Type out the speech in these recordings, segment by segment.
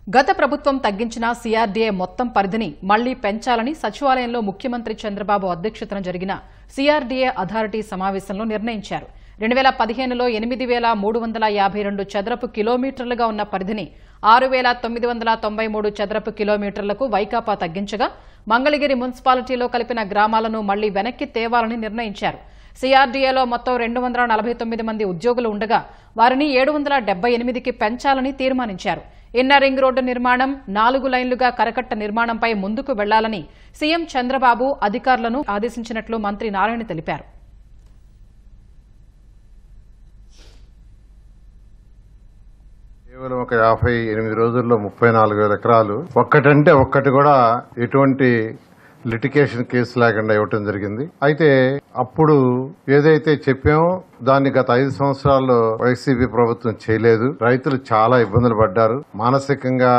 గత ప్రభుత్వం తగ్గించిన సీఆర్డీఏ మొత్తం పరిధిని మళ్లీ పెంచాలని సచివాలయంలో ముఖ్యమంత్రి చంద్రబాబు అధ్యక్షతన జరిగిన సీఆర్డీఏ అథారిటీ సమావేశంలో నిర్ణయించారు. 2015లో 8,352 చదరపు కిలోమీటర్లుగా ఉన్న పరిధిని 6,993 చదరపు కిలోమీటర్లకు వైకాపా తగ్గించగా మంగళగిరి మున్సిపాలిటీలో కలిపిన గ్రామాలను మళ్లీ వెనక్కి తేవాలని నిర్ణయించారు. సీఆర్డీఏలో మొత్తం 249 మంది ఉద్యోగులు ఉండగా వారిని 778కి పెంచాలని తీర్మానించారు. ఇన్నర్ రింగ్ రోడ్డు నిర్మాణం 4 లైన్లుగా కరకట్ట నిర్మాణంపై ముందుకు వెళ్లాలని సీఎం చంద్రబాబు అధికారులను ఆదేశించినట్లు మంత్రి నారాయణ తెలిపారు. కేవలం ఒక 58 రోజుల్లో 34,000 ఎకరాలు ఒక్కటంటే ఒక్కటి కూడా ఎటువంటి లిటిగేషన్ కేసు లేకుండా ఇవ్వటం జరిగింది. అయితే అప్పుడు ఏదైతే చెప్పామో దాన్ని గత 5 సంవత్సరాల్లో వైసీపీ ప్రభుత్వం చేయలేదు. రైతులు చాలా ఇబ్బందులు పడ్డారు, మానసికంగా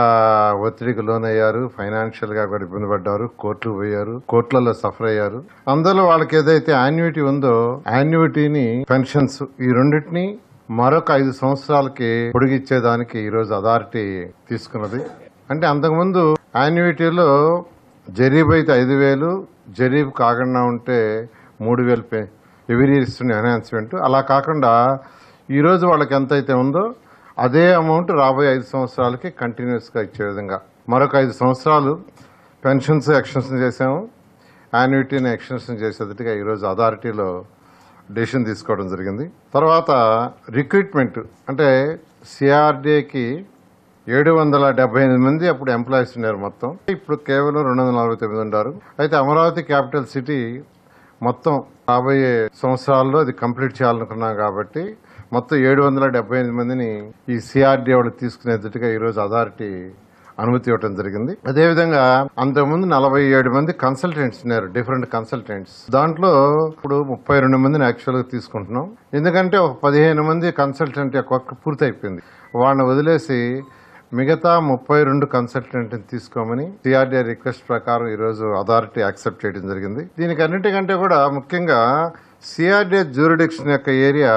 ఒత్తిడికి లోనయ్యారు, ఫైనాన్షియల్ గా కూడా ఇబ్బంది పడ్డారు, కోర్టుకు పోయారు, కోర్టులలో సఫర్ అయ్యారు. అందులో వాళ్ళకి ఏదైతే యాన్యుటీ ఉందో యాన్యుటీని పెన్షన్స్ ఈ రెండింటినీ మరొక 5 సంవత్సరాలకి పొడిగిచ్చేదానికి ఈరోజు అథారిటీ తీసుకున్నది. అంటే అంతకుముందు యాన్యుటీలో జరీబ్ అయితే 5,000, జరీబ్ కాకుండా ఉంటే 3,000 ఎవరీ ఇయర్ ఎన్హాన్స్మెంట్. అలా కాకుండా ఈరోజు వాళ్ళకి ఎంత అయితే ఉందో అదే అమౌంట్ రాబోయే 5 సంవత్సరాలకి కంటిన్యూస్ గా ఇచ్చే విధంగా మరొక 5 సంవత్సరాలు పెన్షన్స్ ఎక్స్టెన్షన్ చేశాము, యాన్యుటీని ఎక్స్టెన్షన్ చేసేటట్టుగా ఈరోజు అథారిటీలో డెసిషన్ తీసుకోవడం జరిగింది. తర్వాత రిక్రూట్మెంట్ అంటే సిఆర్డీఏకి 778 మంది అప్పుడు ఎంప్లాయీస్ ఉన్నారు మొత్తం. ఇప్పుడు కేవలం 249 ఉన్నారు. అయితే అమరావతి క్యాపిటల్ సిటీ మొత్తం రాబోయే సంవత్సరాల్లో అది కంప్లీట్ చేయాలనుకున్నాం కాబట్టి మొత్తం 778 మందిని ఈ సిఆర్డీఏ వాళ్ళు తీసుకునేటట్టుగా ఈరోజు అథారిటీ అనుమతి ఇవ్వడం జరిగింది. అదేవిధంగా అంతకుముందు 47 మంది కన్సల్టెంట్స్ ఉన్నారు, డిఫరెంట్ కన్సల్టెంట్స్. దాంట్లో ఇప్పుడు 32 మందిని యాక్చువల్ గా తీసుకుంటున్నాం. ఎందుకంటే ఒక 15 మంది కన్సల్టెంట్ యొక్క వర్క్ పూర్తయిపోయింది. వాళ్ళని వదిలేసి మిగతా 32 కన్సల్టెంట్ తీసుకోమని సిఆర్డీఏ రిక్వెస్ట్ ప్రకారం ఈరోజు అథారిటీ యాక్సెప్ట్ చేయడం జరిగింది. దీనికి అన్నిటికంటే కూడా ముఖ్యంగా సిఆర్డీఏ జ్యూరిడిక్షన్ యొక్క ఏరియా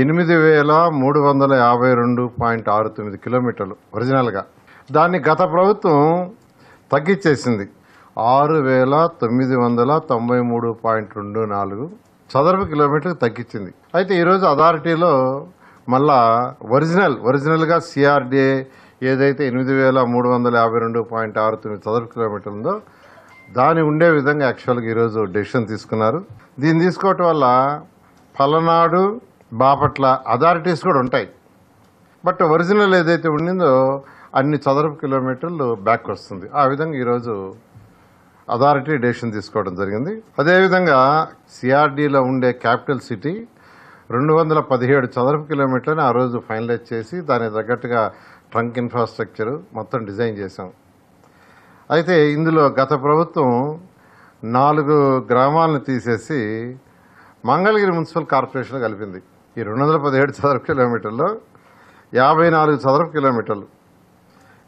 8,352.69 కిలోమీటర్లు ఒరిజినల్ గా. దాన్ని గత ప్రభుత్వం తగ్గించేసింది 6,993.24 చదరపు కిలోమీటర్లు తగ్గించింది. అయితే ఈరోజు అథారిటీలో మళ్ళా ఒరిజినల్ గా సిఆర్డీఏ ఏదైతే 8,352.69 చదరపు కిలోమీటర్లు ఉందో దాని ఉండే విధంగా యాక్చువల్గా ఈరోజు డెసిషన్ తీసుకున్నారు. దీన్ని తీసుకోవటం వల్ల పలనాడు, బాపట్ల అథారిటీస్ కూడా ఉంటాయి. బట్ ఒరిజినల్ ఏదైతే ఉండిందో అన్ని చదరపు కిలోమీటర్లు బ్యాక్ వస్తుంది. ఆ విధంగా ఈరోజు అథారిటీ డెసిషన్ తీసుకోవడం జరిగింది. అదేవిధంగా సిఆర్డీలో ఉండే క్యాపిటల్ సిటీ 217 చదరపు కిలోమీటర్ని ఆ రోజు ఫైనలైజ్ చేసి దానికి తగ్గట్టుగా ట్రంక్ ఇన్ఫ్రాస్ట్రక్చర్ మొత్తం డిజైన్ చేశాం. అయితే ఇందులో గత ప్రభుత్వం 4 గ్రామాలను తీసేసి మంగళగిరి మున్సిపల్ కార్పొరేషన్ కలిపింది. ఈ 217 చదరపు కిలోమీటర్లో 54 చదరపు కిలోమీటర్లు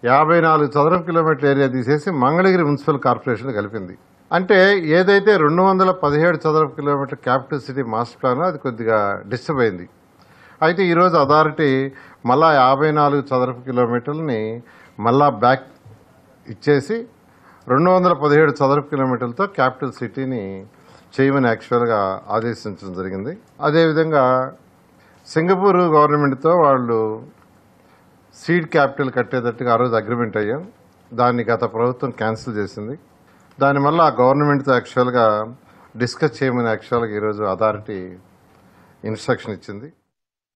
54 చదరపు కిలోమీటర్ల ఏరియా తీసేసి మంగళగిరి మున్సిపల్ కార్పొరేషన్ కలిపింది. అంటే ఏదైతే 217 చదరపు kilometre capital city master plan అది కొద్దిగా డిస్టర్బ్ అయింది. అయితే ఈరోజు అథారిటీ మళ్ళా 54 చదరపు కిలోమీటర్లని మళ్ళా బ్యాక్ ఇచ్చేసి 217 చదరపు కిలోమీటర్లతో క్యాపిటల్ సిటీని చేయమని యాక్చువల్గా ఆదేశించడం జరిగింది. అదేవిధంగా సింగపూర్ గవర్నమెంట్తో వాళ్ళు సీడ్ క్యాపిటల్ కట్టేటట్టుగా ఆ రోజు అగ్రిమెంట్ అయ్యాం. దాన్ని గత ప్రభుత్వం క్యాన్సిల్ చేసింది. దానివల్ల ఆ గవర్నమెంట్తో యాక్చువల్గా డిస్కస్ చేయమని యాక్చువల్గా ఈరోజు అథారిటీ ఇన్స్ట్రక్షన్ ఇచ్చింది.